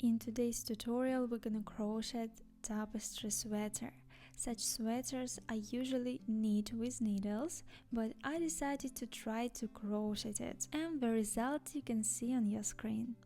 In today's tutorial we're gonna crochet tapestry sweater. Such sweaters are usually knit with needles, but I decided to try to crochet it, and the result you can see on your screen.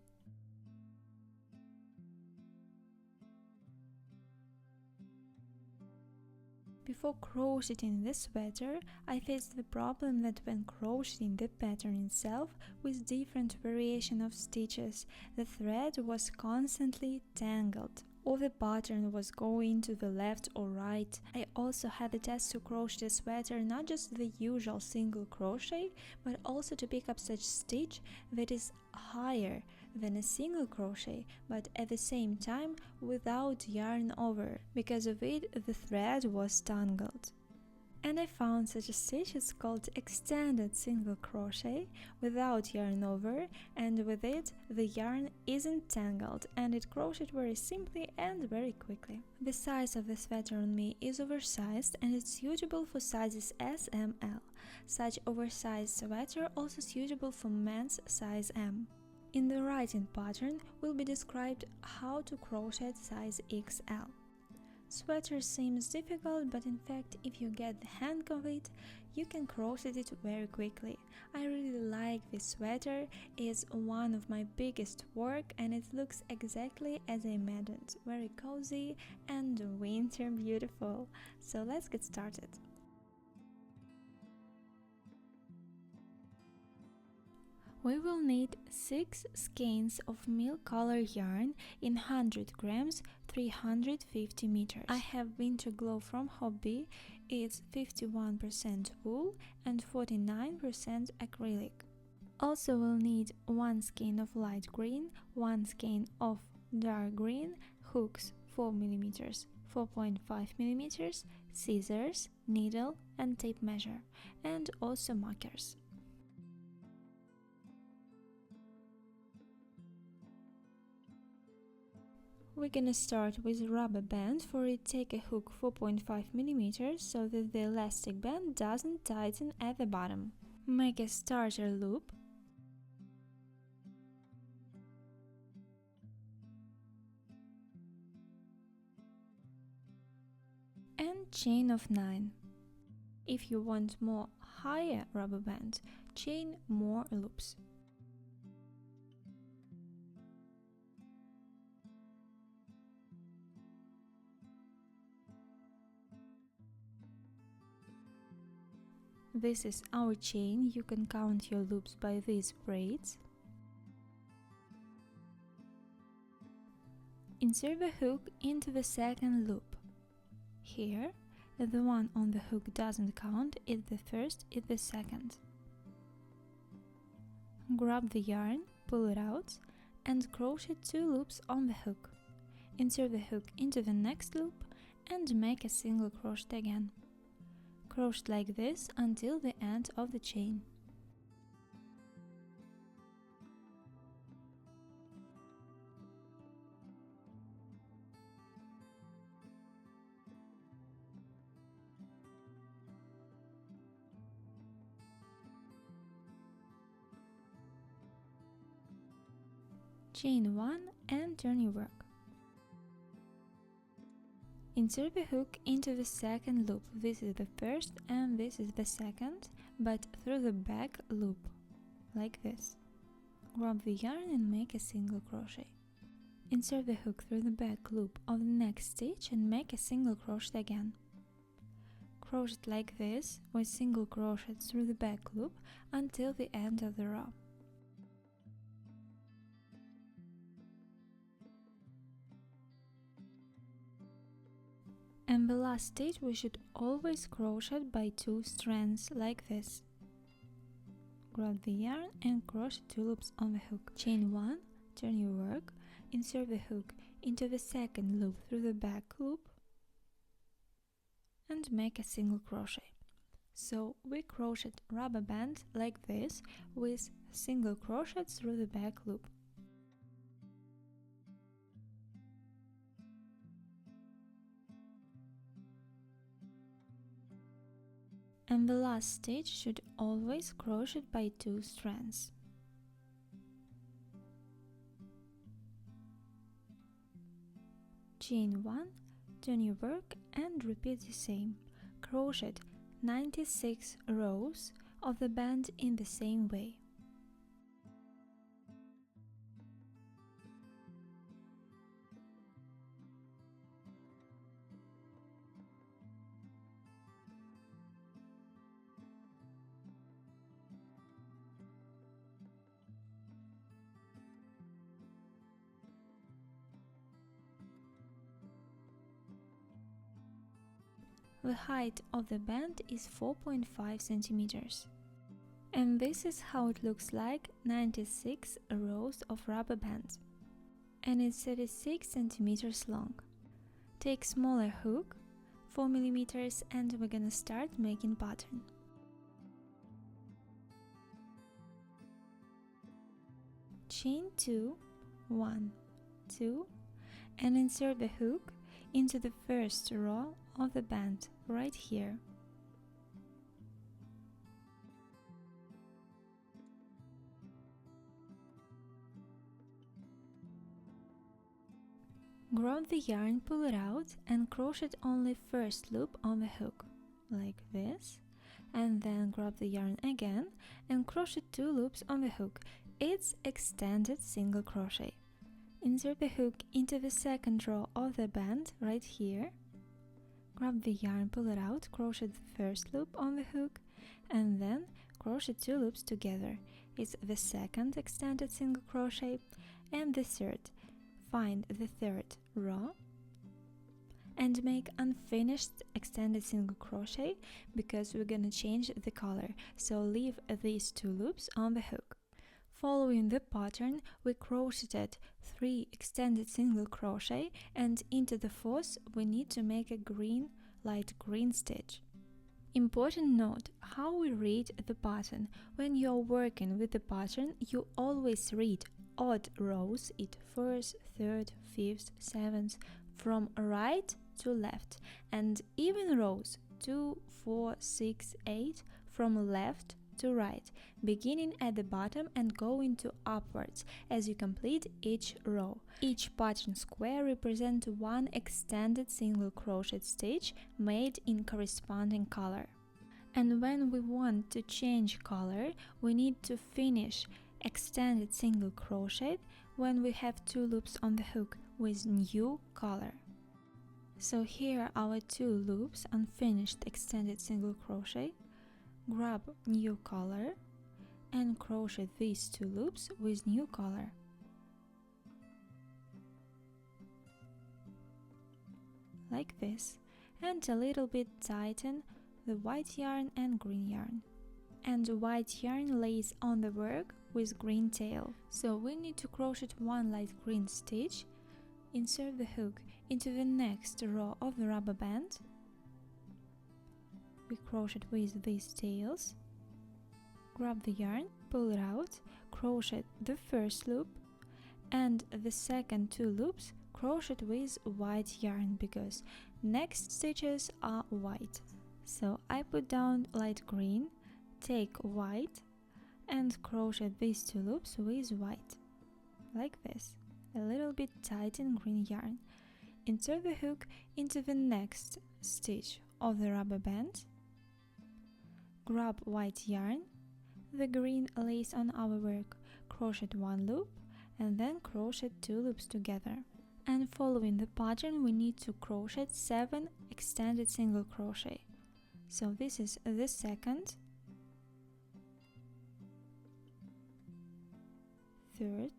Before crocheting this sweater, I faced the problem that when crocheting the pattern itself with different variation of stitches, the thread was constantly tangled, or the pattern was going to the left or right. I also had the test to crochet the sweater not just the usual single crochet, but also to pick up such stitch that is higher than a single crochet, but at the same time without yarn over. Because of it, the thread was tangled. And I found such a stitch. It's called extended single crochet without yarn over, and with it the yarn isn't tangled and it crocheted very simply and very quickly. The size of the sweater on me is oversized and it's suitable for sizes S, M, L. Such oversized sweater also suitable for men's size M. In the writing pattern will be described how to crochet size XL. Sweater seems difficult, but in fact if you get the hang of it, you can crochet it very quickly. I really like this sweater. It's one of my biggest work and it looks exactly as I imagined, very cozy and winter beautiful. So let's get started. We will need 6 skeins of milk color yarn in 100 grams, 350 meters. I have Winter Glow from Hobby. It's 51% wool and 49% acrylic. Also we'll need 1 skein of light green, 1 skein of dark green, hooks 4 mm, 4.5 mm, scissors, needle and tape measure, and also markers. We're gonna start with a rubber band. For it, take a hook 4.5 mm so that the elastic band doesn't tighten at the bottom. Make a starter loop and chain of 9. If you want more higher rubber band, chain more loops. This is our chain. You can count your loops by these braids. Insert the hook into the second loop. Here, the one on the hook doesn't count, it's the first, it's the second. Grab the yarn, pull it out, and crochet 2 loops on the hook. Insert the hook into the next loop and make a single crochet again. Crochet like this until the end of the chain. Chain 1 and turn your work. Insert the hook into the second loop. This is the first and this is the second, but through the back loop, like this. Grab the yarn and make a single crochet. Insert the hook through the back loop of the next stitch and make a single crochet again. Crochet like this with single crochet through the back loop until the end of the row. And the last stitch we should always crochet by 2 strands like this. Grab the yarn and crochet 2 loops on the hook. Chain 1, turn your work, insert the hook into the second loop through the back loop and make a single crochet. So we crochet rubber band like this with single crochet through the back loop. And the last stitch should always crochet by 2 strands. chain 1, turn your work and repeat the same. Crochet 96 rows of the band in the same way. The height of the band is 4.5 centimeters. And this is how it looks like, 96 rows of rubber bands. And it's 36 centimeters long. Take smaller hook, 4 millimeters, and we're gonna start making pattern. Chain 2, 1, 2, and insert the hook into the first row of the band right here. Grab the yarn, pull it out, and crochet only first loop on the hook, like this, and then grab the yarn again and crochet 2 loops on the hook. It's extended single crochet. Insert the hook into the second row of the band right here. Grab the yarn, pull it out, crochet the first loop on the hook, and then crochet 2 loops together. It's the second extended single crochet and the third. Find the third row and make unfinished extended single crochet because we're gonna change the color, so leave these 2 loops on the hook. Following the pattern, we crocheted 3 extended single crochet, and into the fourth we need to make a light green stitch. Important note, how we read the pattern. When you're working with the pattern, you always read odd rows, it first, third, fifth, seventh, from right to left, and even rows 2, 4, 6, 8 from left to right, beginning at the bottom and going to upwards as you complete each row. Each pattern square represents 1 extended single crochet stitch made in corresponding color. And when we want to change color, we need to finish extended single crochet when we have 2 loops on the hook with new color. So here are our 2 loops, unfinished extended single crochet. Grab new color and crochet these 2 loops with new color. Like this, and a little bit tighten the white yarn and green yarn. And white yarn lays on the work with green tail. So we need to crochet 1 light green stitch, insert the hook into the next row of the rubber band. We crochet with these tails, grab the yarn, pull it out, crochet the first loop, and the second 2 loops crochet with white yarn because next stitches are white. So I put down light green, take white, and crochet these 2 loops with white, like this, a little bit tighten green yarn. Insert the hook into the next stitch of the rubber band. Grab white yarn, the green lays on our work, crochet 1 loop, and then crochet 2 loops together. And following the pattern, we need to crochet 7 extended single crochet. So this is the second, third,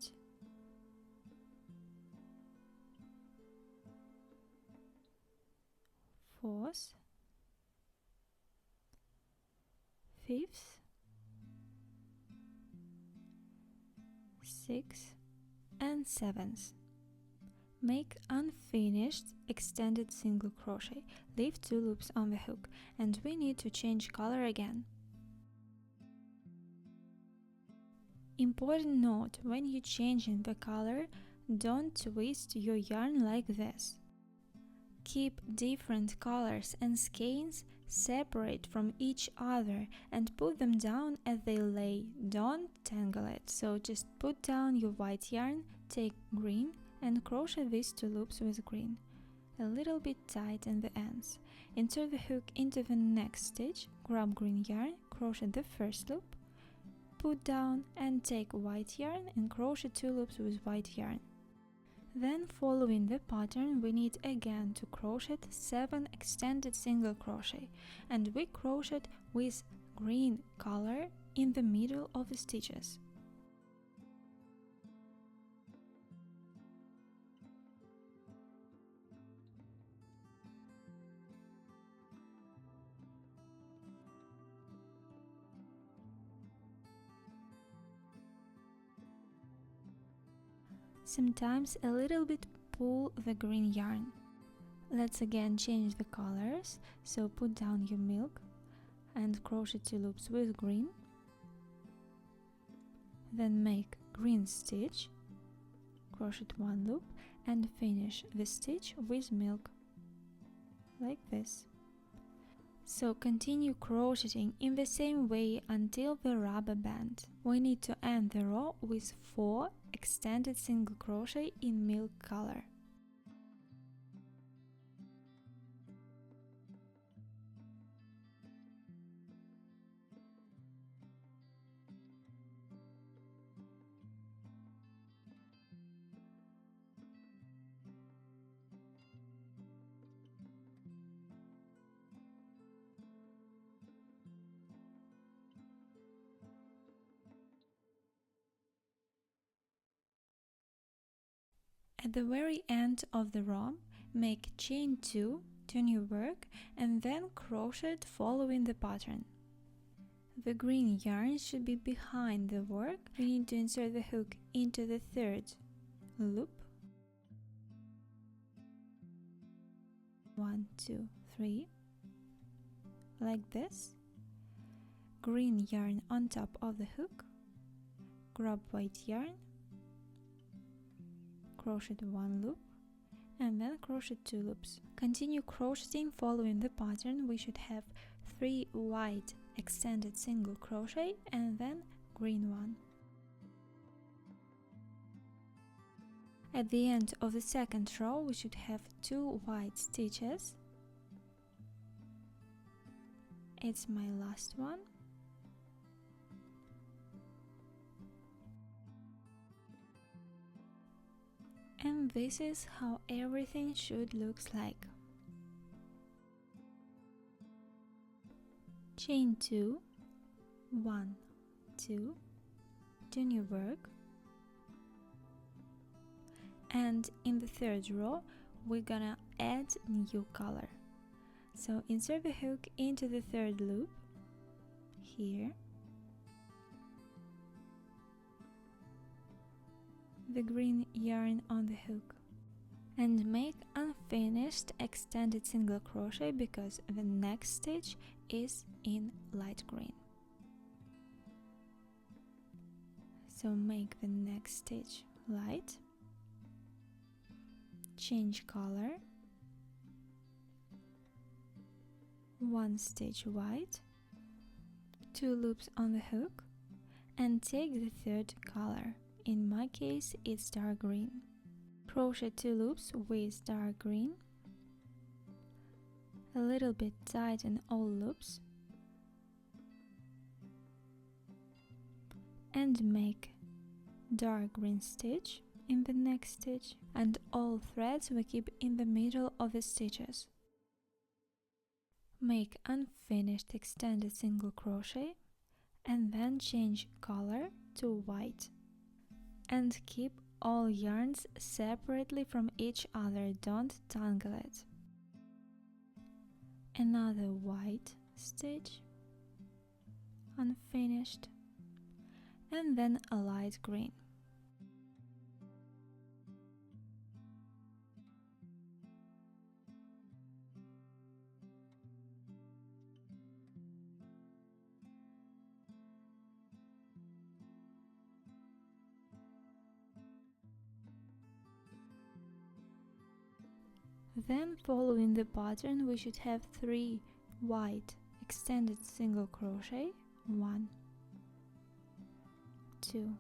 fourth, fifth, sixth, and seventh. Make unfinished extended single crochet, leave 2 loops on the hook, and we need to change color again. Important note, when you're changing the color, don't twist your yarn like this. Keep different colors and skeins separate from each other and put them down as they lay. Don't tangle it. So just put down your white yarn, take green, and crochet these 2 loops with green. a little bit tight in the ends. Insert the hook into the next stitch, grab green yarn, crochet the first loop, put down and take white yarn and crochet 2 loops with white yarn. Then, following the pattern, we need again to crochet 7 extended single crochet, and we crochet with green color in the middle of the stitches. Sometimes a little bit pull the green yarn. Let's again change the colors, so put down your milk and crochet 2 loops with green, then make green stitch, crochet 1 loop and finish the stitch with milk, like this. So continue crocheting in the same way until the rubber band. We need to end the row with 4 extended single crochet in milk color. At the very end of the row, make chain 2, turn your work and then crochet following the pattern. The green yarn should be behind the work. We need to insert the hook into the 3rd loop. 1, 2, 3, like this. Green yarn on top of the hook, grab white yarn, crochet 1 loop and then crochet 2 loops. Continue crocheting following the pattern. We should have 3 white extended single crochet and then green one. At the end of the 2nd row we should have 2 white stitches. It's my last one. And this is how everything should look like. Chain 2, 1, 2, turn your work, and in the 3rd row we're gonna add new color. So insert the hook into the 3rd loop here, the green yarn on the hook, and make unfinished extended single crochet because the next stitch is in light green. So make the next stitch light, change color, 1 stitch white, 2 loops on the hook, and take the 3rd color. In my case it's dark green. Crochet 2 loops with dark green, a little bit tighten all loops, and make dark green stitch in the next stitch, and all threads we keep in the middle of the stitches. Make unfinished extended single crochet and then change color to white, and keep all yarns separately from each other, don't tangle it. Another white stitch, unfinished, and then a light green. Then, following the pattern, we should have 3 white extended single crochet, 1, 2,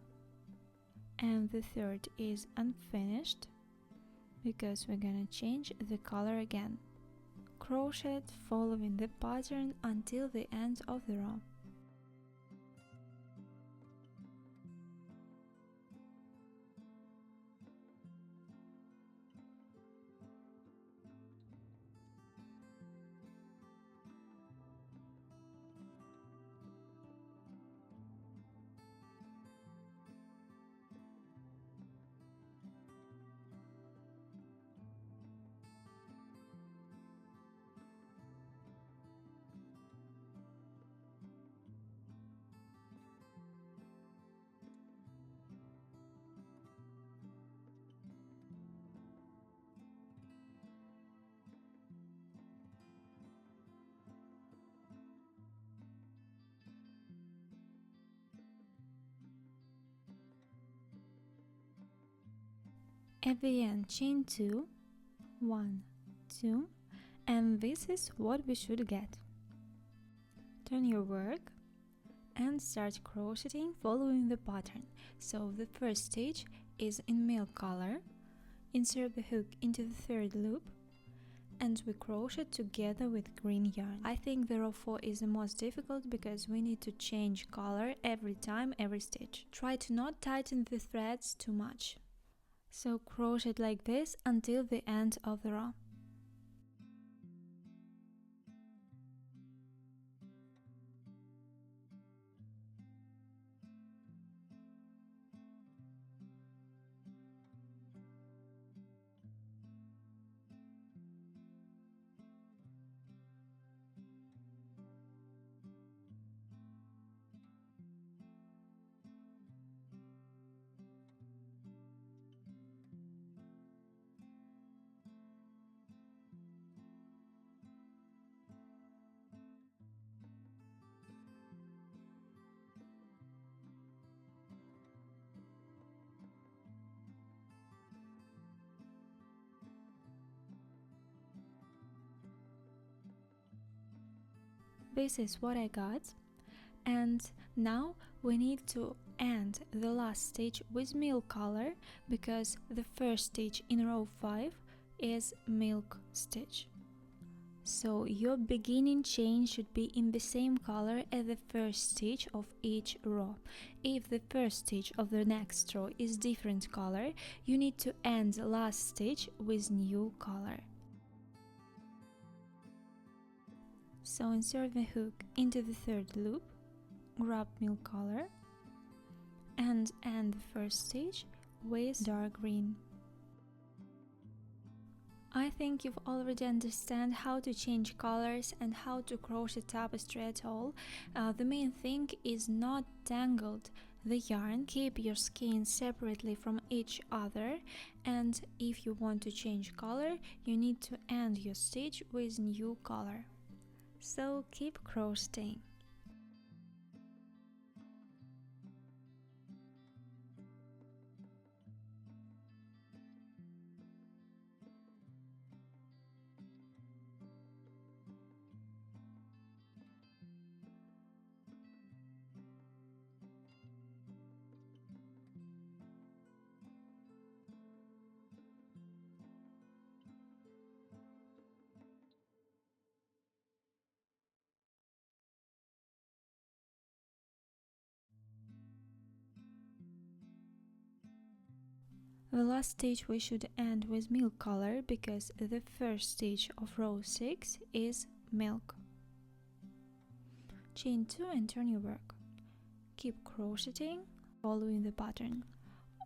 and the 3rd is unfinished because we're gonna change the color again. Crochet following the pattern until the end of the row. At the end, chain 2, 1, 2, and this is what we should get. Turn your work and start crocheting following the pattern. So the first stitch is in milk color. Insert the hook into the third loop and we crochet together with green yarn. I think the row 4 is the most difficult because we need to change color every time, every stitch. Try to not tighten the threads too much. So crochet like this until the end of the row. This is what I got, and now we need to end the last stitch with milk color because the first stitch in row 5 is milk stitch. So your beginning chain should be in the same color as the first stitch of each row. If the first stitch of the next row is different color, you need to end the last stitch with new color. So insert the hook into the third loop, grab milk color, and end the first stitch with dark green. I think you've already understand how to change colors and how to crochet tapestry at all. The main thing is not tangled the yarn. Keep your skeins separately from each other, and if you want to change color, you need to end your stitch with new color. So keep crocheting. The last stitch we should end with milk color because the first stitch of row 6 is milk. Chain 2 and turn your work. Keep crocheting following the pattern.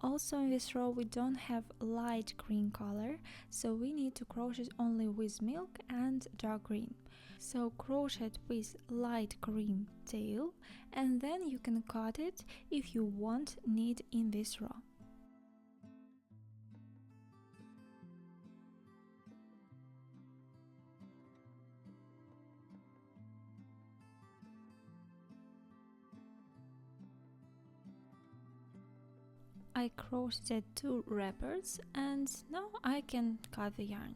Also in this row we don't have light green color, so we need to crochet only with milk and dark green. So crochet with light green tail and then you can cut it if you want knit in this row. I crocheted 2 wrappers and now I can cut the yarn.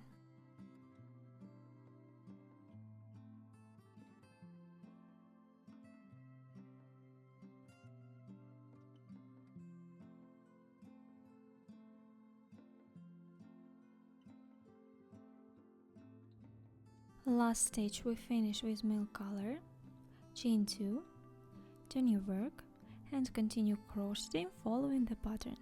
Last stitch we finish with milk color, chain 2, turn your work and continue crocheting following the pattern.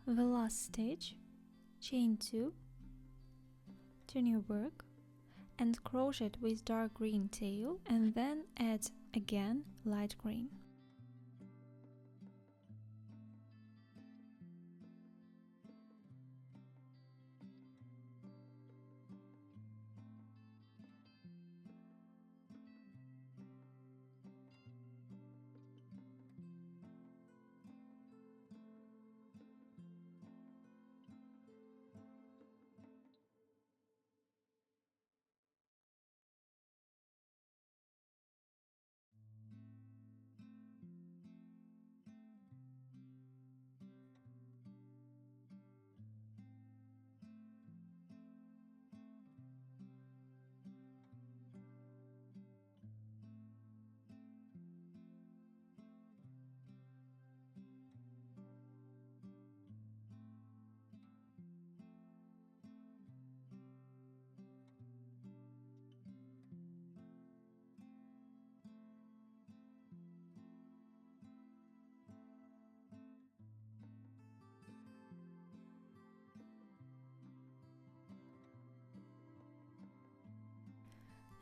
The last stitch, chain 2, turn your work and crochet with dark green tail and then add again light green.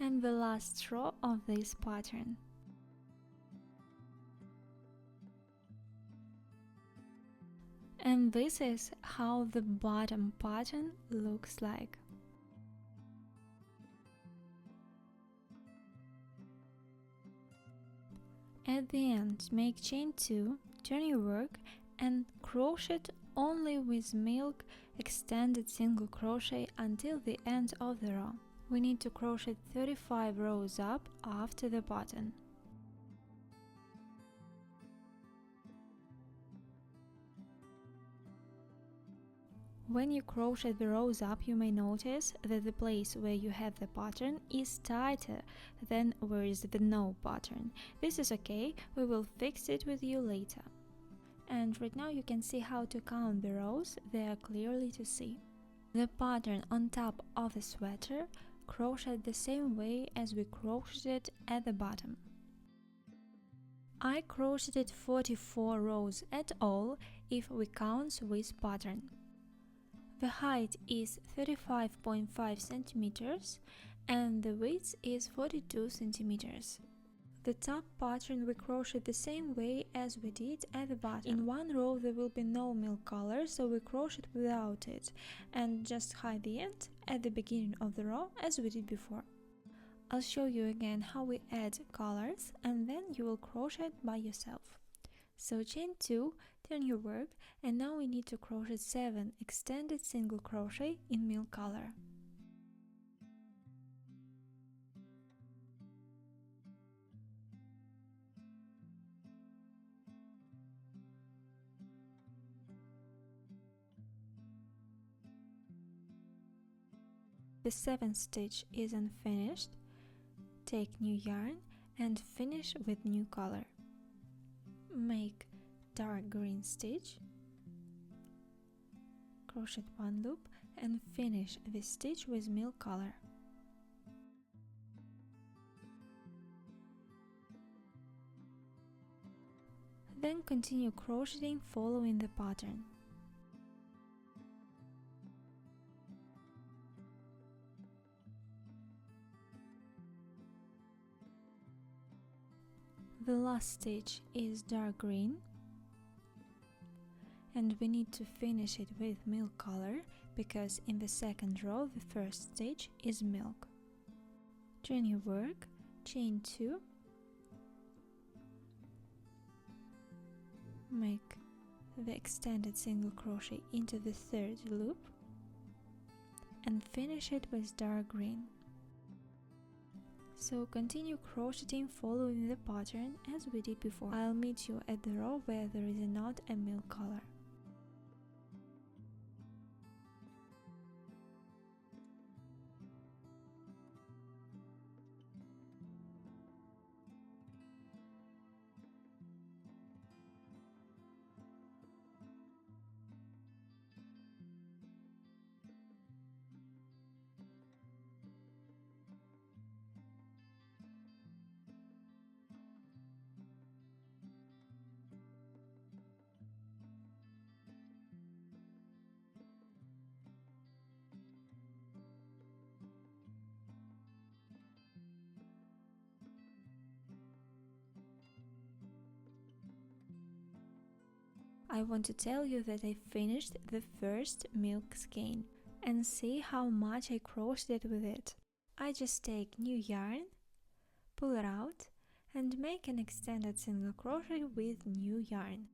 And the last row of this pattern. And this is how the bottom pattern looks like. At the end, make chain 2, turn your work and crochet only with milk extended single crochet until the end of the row. We need to crochet 35 rows up after the button. When you crochet the rows up, you may notice that the place where you have the pattern is tighter than where is the no pattern. This is okay, we will fix it with you later. And right now you can see how to count the rows, they are clearly to see. The pattern on top of the sweater crocheted the same way as we crocheted at the bottom. I crocheted 44 rows at all if we count with pattern. The height is 35.5 centimeters and the width is 42 centimeters. The top pattern we crochet the same way as we did at the bottom. In one row there will be no milk color, so we crochet without it and just hide the end at the beginning of the row as we did before. I'll show you again how we add colors and then you will crochet by yourself. So chain 2, turn your work, and now we need to crochet 7 extended single crochet in milk color. The 7th stitch is unfinished. Take new yarn and finish with new color. Make dark green stitch, crochet 1 loop and finish this stitch with milk color. Then continue crocheting following the pattern. The last stitch is dark green and we need to finish it with milk color because in the second row the first stitch is milk. Turn your work, chain 2, make the extended single crochet into the 3rd loop and finish it with dark green. So continue crocheting following the pattern as we did before. I'll meet you at the row where there is not a milk color. I want to tell you that I finished the first milk skein and see how much I crocheted with it. I just take new yarn, pull it out and make an extended single crochet with new yarn.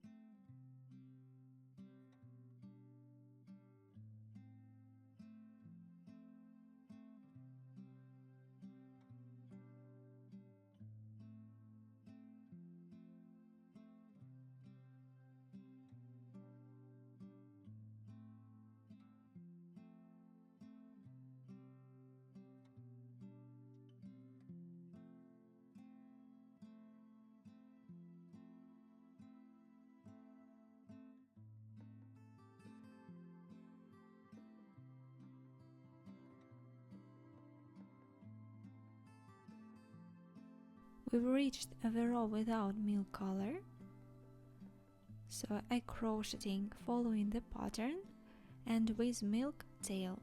We've reached the row without milk color, so I crocheting following the pattern and with milk tail.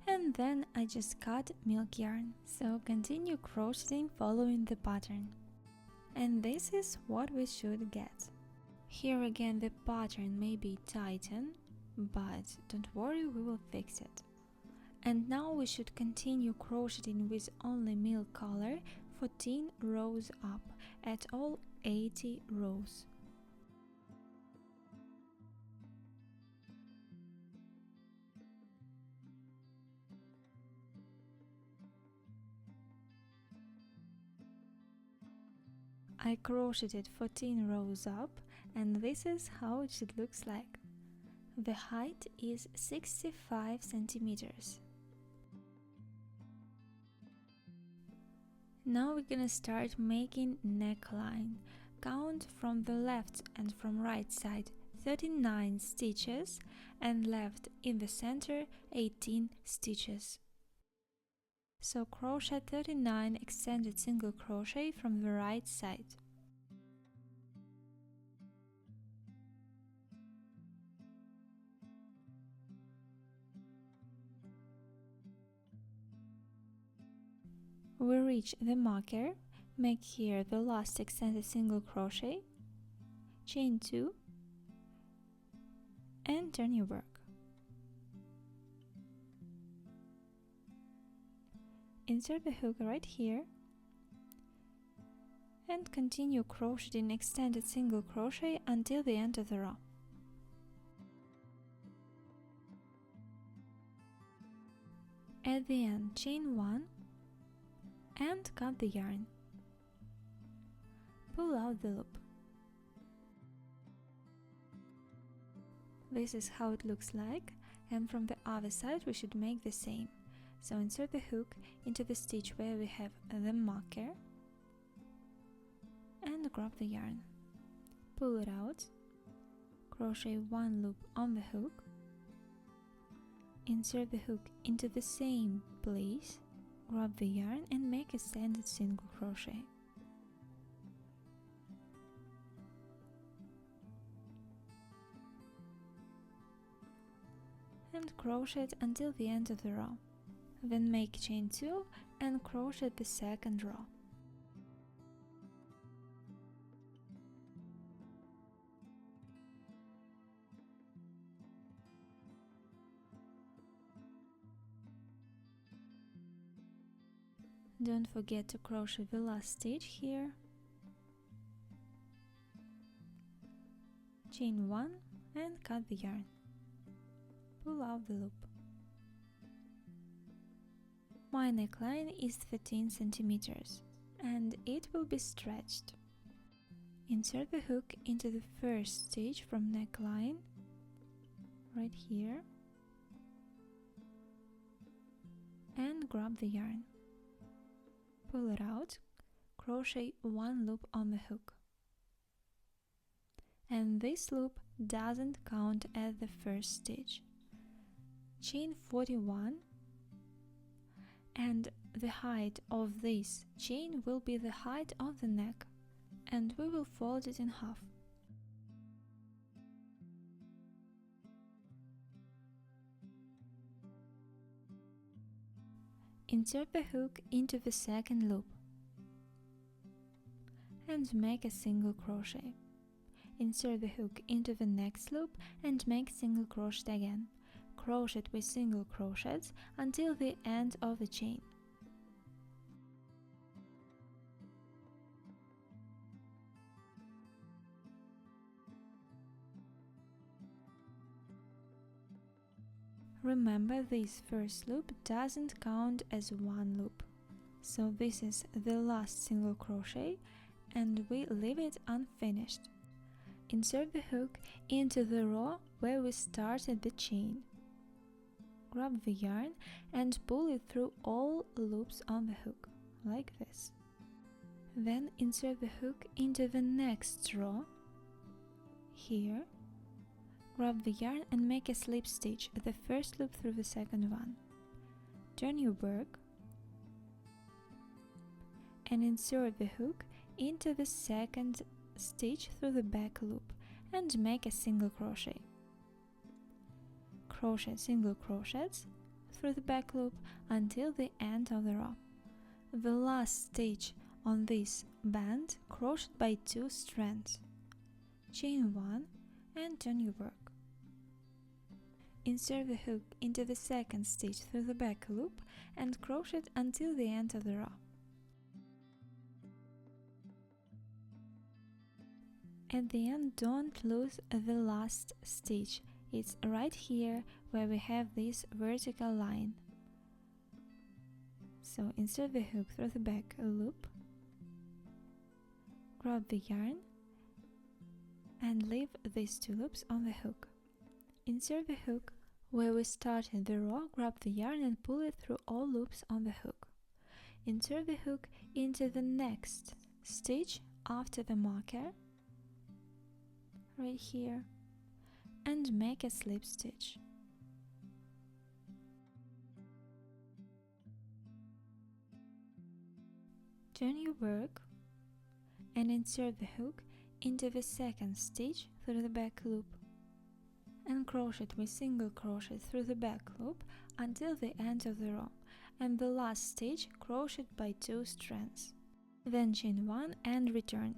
And then I just cut milk yarn, so continue crocheting following the pattern. And this is what we should get. Here again the pattern may be tightened, but don't worry, we will fix it. And now we should continue crocheting with only milk color 14 rows up at all 80 rows. I crocheted 14 rows up and this is how it should look like. The height is 65 centimeters. Now we're gonna start making neckline. Count from the left and from right side 39 stitches and left in the center 18 stitches. So crochet 39 extended single crochet from the right side. We reach the marker, make here the last extended single crochet, chain 2 and turn your work. Insert the hook right here and continue crocheting extended single crochet until the end of the row. At the end, chain 1 and cut the yarn. Pull out the loop. This is how it looks like, and from the other side we should make the same. So insert the hook into the stitch where we have the marker and grab the yarn. Pull it out, crochet 1 loop on the hook, insert the hook into the same place, grab the yarn and make a standard single crochet. And crochet it until the end of the row. Then make chain 2 and crochet the second row. Don't forget to crochet the last stitch here. Chain 1 and cut the yarn. Pull out the loop. My neckline is 13 centimeters and it will be stretched. Insert the hook into the first stitch from neckline, right here, and grab the yarn. Pull it out, crochet one loop on the hook. And this loop doesn't count as the first stitch. Chain 41, and the height of this chain will be the height of the neck, and we will fold it in half. Insert the hook into the second loop and make a single crochet. Insert the hook into the next loop and make single crochet again. Crochet with single crochets until the end of the chain. Remember, this first loop doesn't count as one loop, so this is the last single crochet and we leave it unfinished. Insert the hook into the row where we started the chain. Grab the yarn and pull it through all loops on the hook, like this. Then insert the hook into the next row, here. Grab the yarn and make a slip stitch, the first loop through the second one. Turn your work and insert the hook into the second stitch through the back loop and make a single crochet. Crochet single crochets through the back loop until the end of the row. The last stitch on this band crocheted by 2 strands. Chain 1 and turn your work. Insert the hook into the second stitch through the back loop and crochet until the end of the row. At the end, don't lose the last stitch. It's right here where we have this vertical line. So insert the hook through the back loop, grab the yarn and leave these 2 loops on the hook. Insert the hook where we started the row, grab the yarn and pull it through all loops on the hook. Insert the hook into the next stitch after the marker, right here, and make a slip stitch. Turn your work and insert the hook into the second stitch through the back loop and crochet with single crochet through the back loop until the end of the row, and the last stitch crochet by 2 strands. Then chain 1 and return.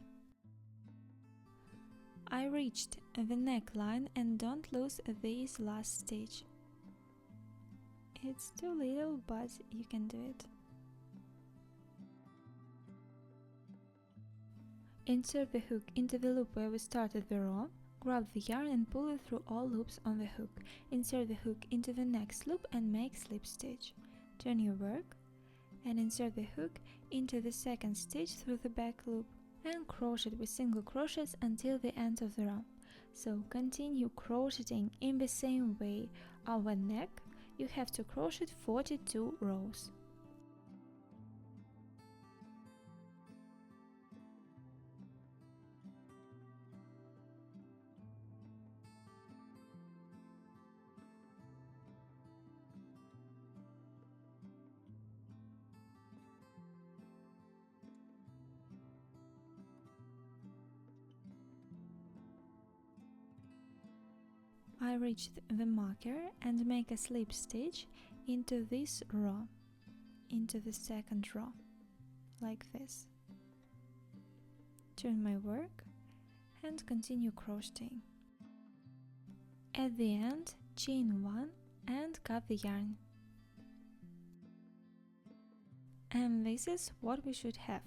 I reached the neckline and don't lose this last stitch. It's too little, but you can do it. Insert the hook into the loop where we started the row, grab the yarn and pull it through all loops on the hook. Insert the hook into the next loop and make slip stitch. Turn your work and insert the hook into the second stitch through the back loop and crochet with single crochets until the end of the row. So continue crocheting in the same way. Our neck, you have to crochet 42 rows. I reached the marker and make a slip stitch into this row, into the second row, like this. Turn my work and continue crocheting. At the end, chain 1 and cut the yarn. And this is what we should have.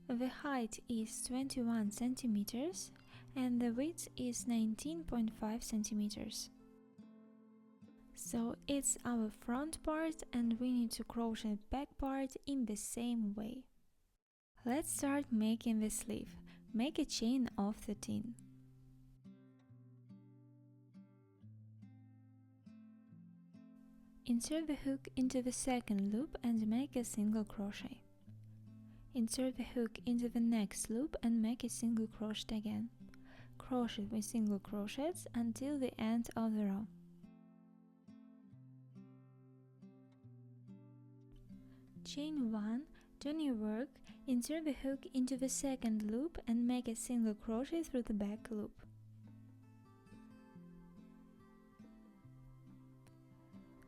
The height is 21 centimeters and the width is 19.5 centimeters. So it's our front part and we need to crochet back part in the same way. Let's start making the sleeve. Make a chain of 13. Insert the hook into the second loop and make a single crochet. Insert the hook into the next loop and make a single crochet again. Crochet with single crochets until the end of the row. Chain 1, turn your work, insert the hook into the second loop and make a single crochet through the back loop.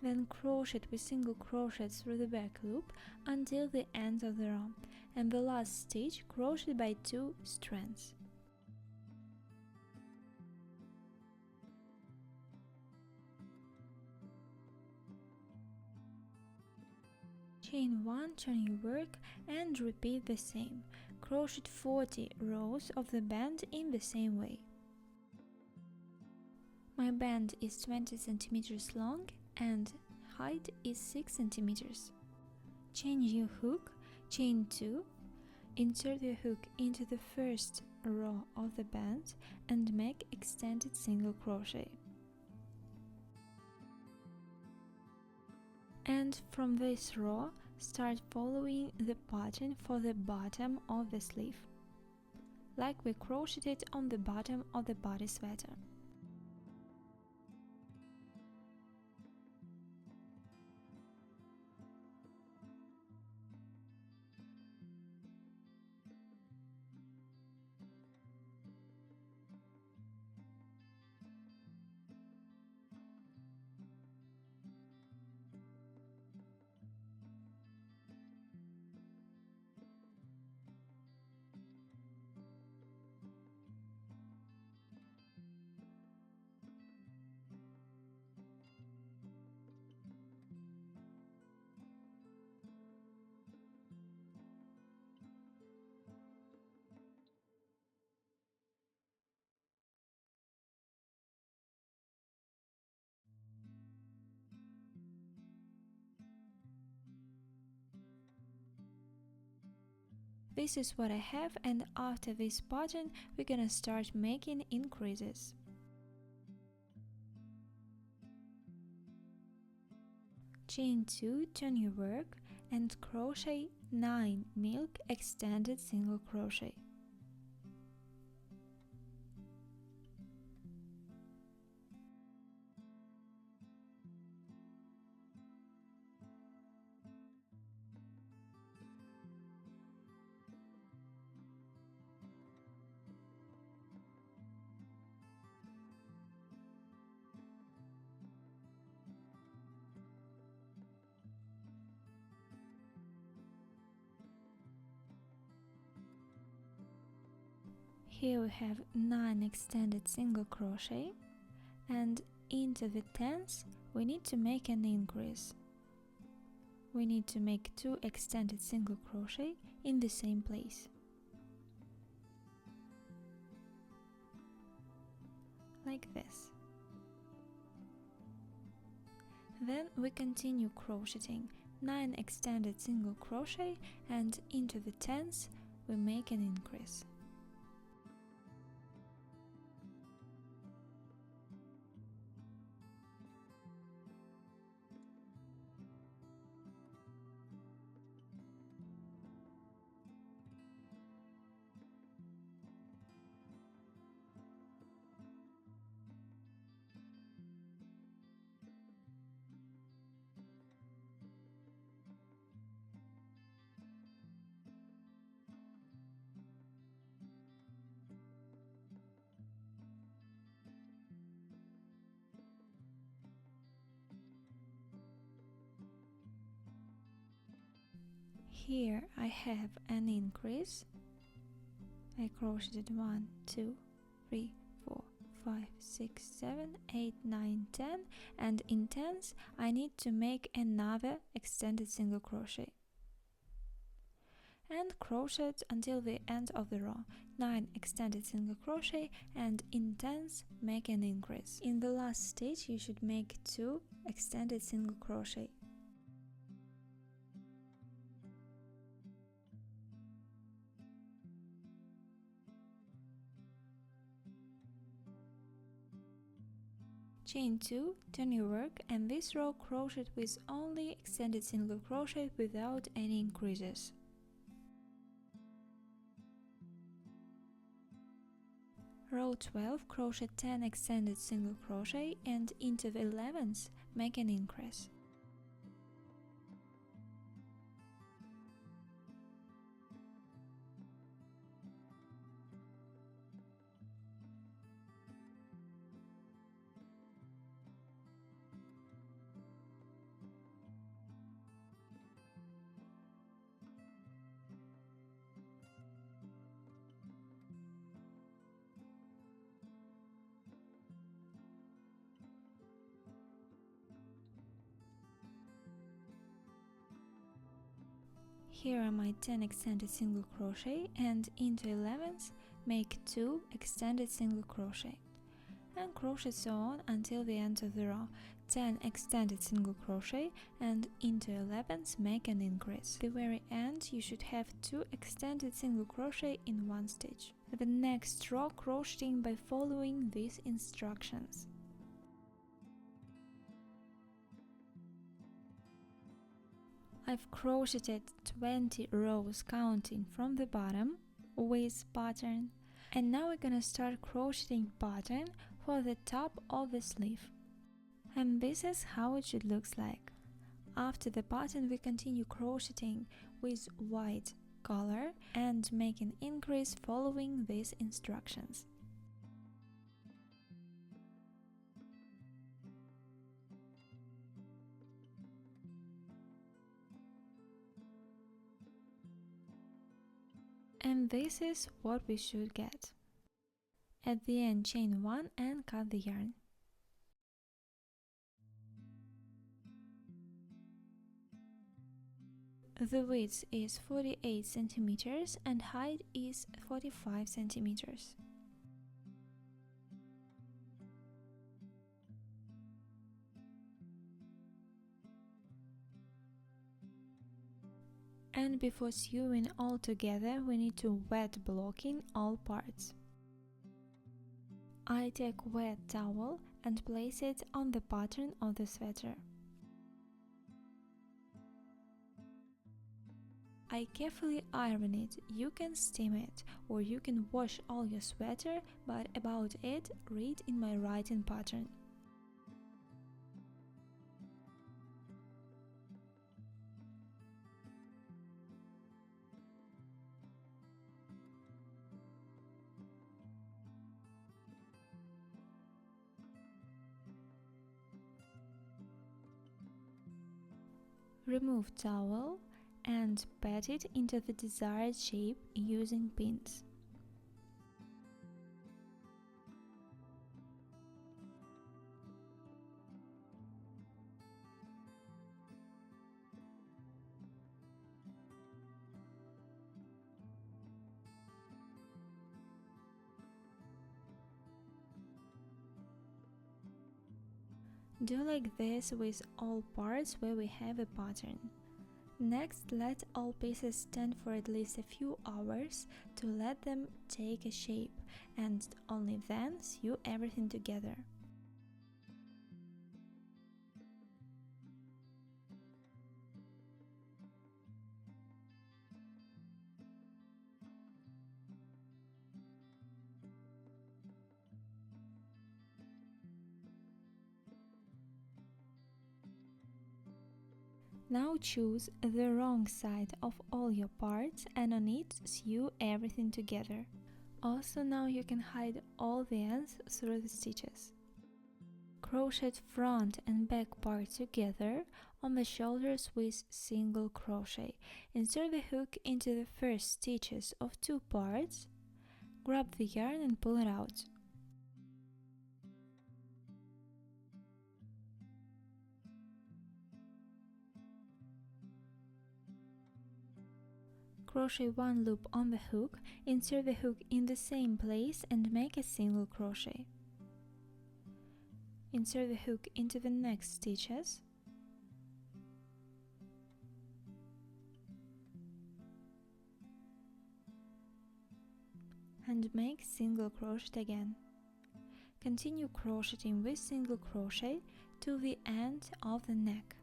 Then crochet with single crochets through the back loop until the end of the row, and the last stitch crochet by 2 strands. Chain 1, turn your work and repeat the same. Crochet 40 rows of the band in the same way. My band is 20 centimeters long and height is 6 centimeters. Change your hook, chain 2, insert your hook into the first row of the band and make extended single crochet. And from this row, start following the pattern for the bottom of the sleeve, like we crocheted on the bottom of the body sweater. This is what I have, and after this pattern we're gonna start making increases. Chain 2, turn your work and crochet 9 milk extended single crochet. Here we have 9 extended single crochet, and into the 10th we need to make an increase. We need to make 2 extended single crochet in the same place, like this. Then we continue crocheting 9 extended single crochet, and into the 10th we make an increase. Here I have an increase. I crocheted 1, 2, 3, 4, 5, 6, 7, 8, 9, 10, and in 10th I need to make another extended single crochet and crochet until the end of the row. 9 extended single crochet, and in 10th make an increase. In the last stitch you should make 2 extended single crochet. Chain 2, turn your work, and this row crochet with only extended single crochet without any increases. Row 12, crochet 10 extended single crochet, and into the 11th make an increase. Here are my 10 extended single crochet, and into 11th make 2 extended single crochet and crochet so on until the end of the row. 10 extended single crochet, and into 11th make an increase. At the very end you should have 2 extended single crochet in one stitch. The next row crocheting by following these instructions. I've crocheted 20 rows counting from the bottom with pattern, and now we're gonna start crocheting pattern for the top of the sleeve. And this is how it should look like. After the pattern we continue crocheting with white color and make an increase following these instructions. And this is what we should get. At the end chain 1 and cut the yarn. The width is 48 centimeters and height is 45 centimeters. And before sewing all together, we need to wet blocking all parts. I take wet towel and place it on the pattern of the sweater. I carefully iron it. You can steam it, or you can wash all your sweater, but about it read in my writing pattern. Remove towel and pat it into the desired shape using pins. Do like this with all parts where we have a pattern. Next, let all pieces stand for at least a few hours to let them take a shape, and only then sew everything together. Now choose the wrong side of all your parts and on it sew everything together. Also, now you can hide all the ends through the stitches. Crochet front and back part together on the shoulders with single crochet. Insert the hook into the first stitches of 2 parts, grab the yarn and pull it out. Crochet one loop on the hook, insert the hook in the same place and make a single crochet. Insert the hook into the next stitches and make single crochet again. Continue crocheting with single crochet to the end of the neck.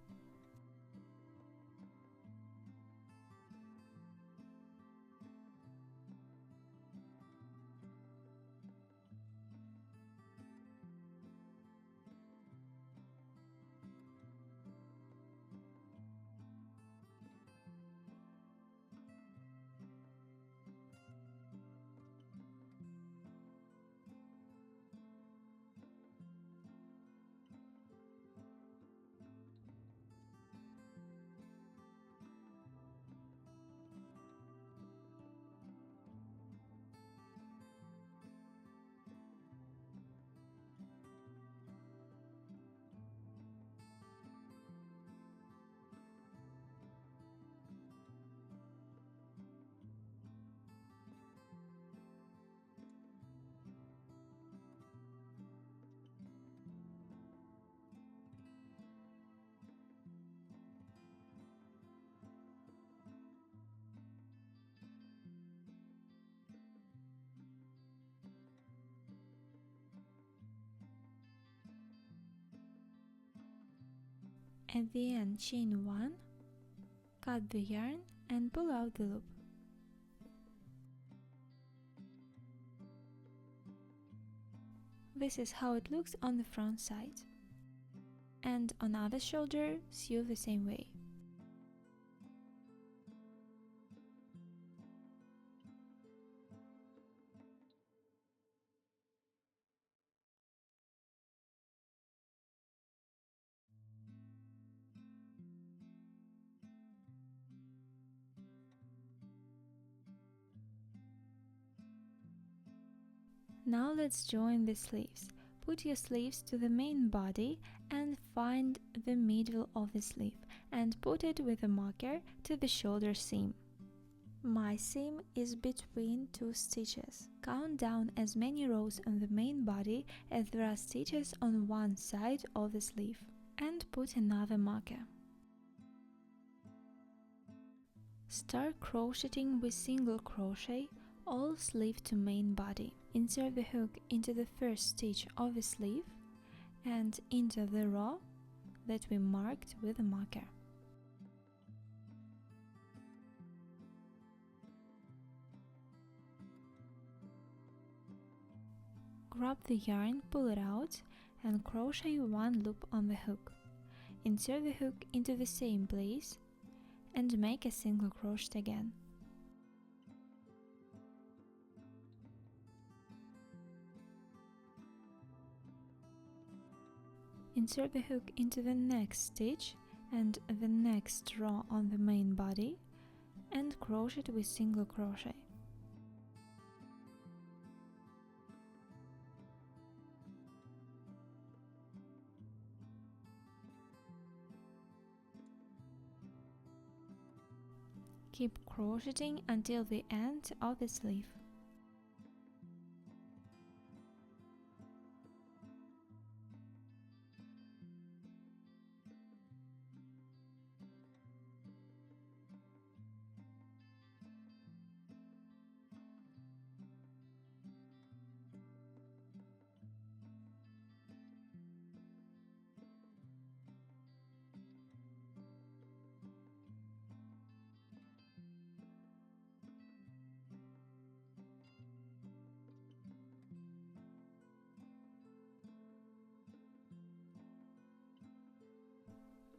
At the end, chain 1, cut the yarn and pull out the loop. This is how it looks on the front side. And on other shoulder, sew the same way. Now let's join the sleeves. Put your sleeves to the main body and find the middle of the sleeve and put it with a marker to the shoulder seam. My seam is between 2 stitches. Count down as many rows on the main body as there are stitches on one side of the sleeve and put another marker. Start crocheting with single crochet all sleeve to main body. Insert the hook into the first stitch of the sleeve and into the row that we marked with a marker. Grab the yarn, pull it out, and crochet one loop on the hook. Insert the hook into the same place and make a single crochet again. Insert the hook into the next stitch and the next row on the main body and crochet with single crochet. Keep crocheting until the end of the sleeve.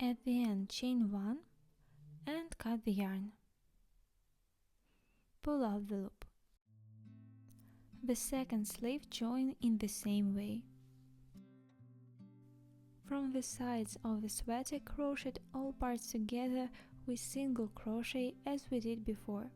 At the end, chain 1 and cut the yarn. Pull out the loop. The second sleeve join in the same way. From the sides of the sweater, crochet all parts together with single crochet as we did before.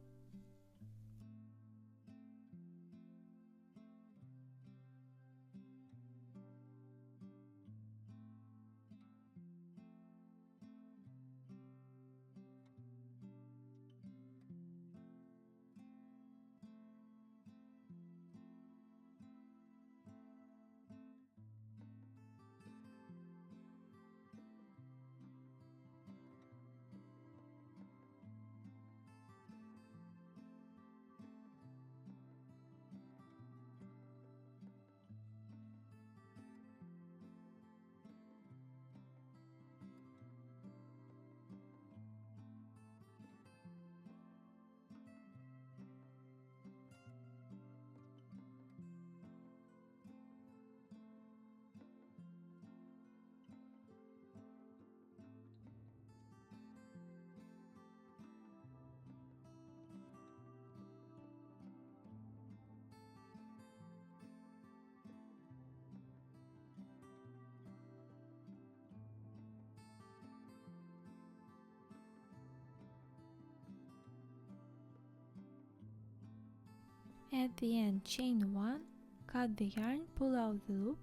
At the end, chain 1, cut the yarn, pull out the loop,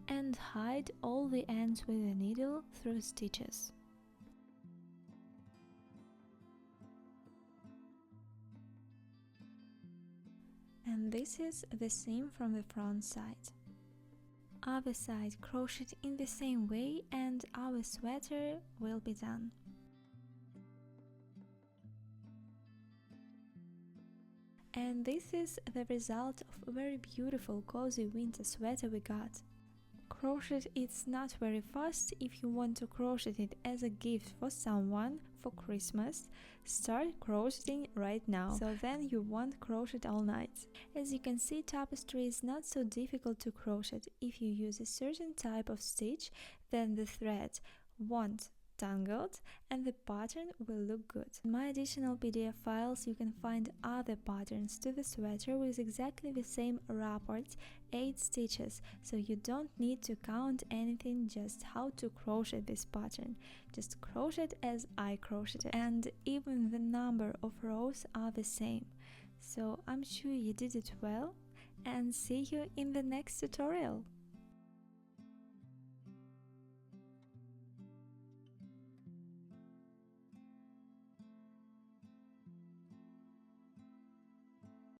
and hide all the ends with the needle through stitches. And this is the seam from the front side. Other side crochet in the same way and our sweater will be done. And this is the result of a very beautiful cozy winter sweater we got. Crochet it's not very fast. If you want to crochet it as a gift for someone for Christmas, start crocheting right now, so then you won't crochet all night. As you can see, tapestry is not so difficult to crochet. If you use a certain type of stitch, then the thread won't tangled and the pattern will look good. In my additional PDF files you can find other patterns to the sweater with exactly the same rapport, 8 stitches, so you don't need to count anything, just how to crochet this pattern. Just crochet as I crocheted, and even the number of rows are the same. So I'm sure you did it well, and see you in the next tutorial.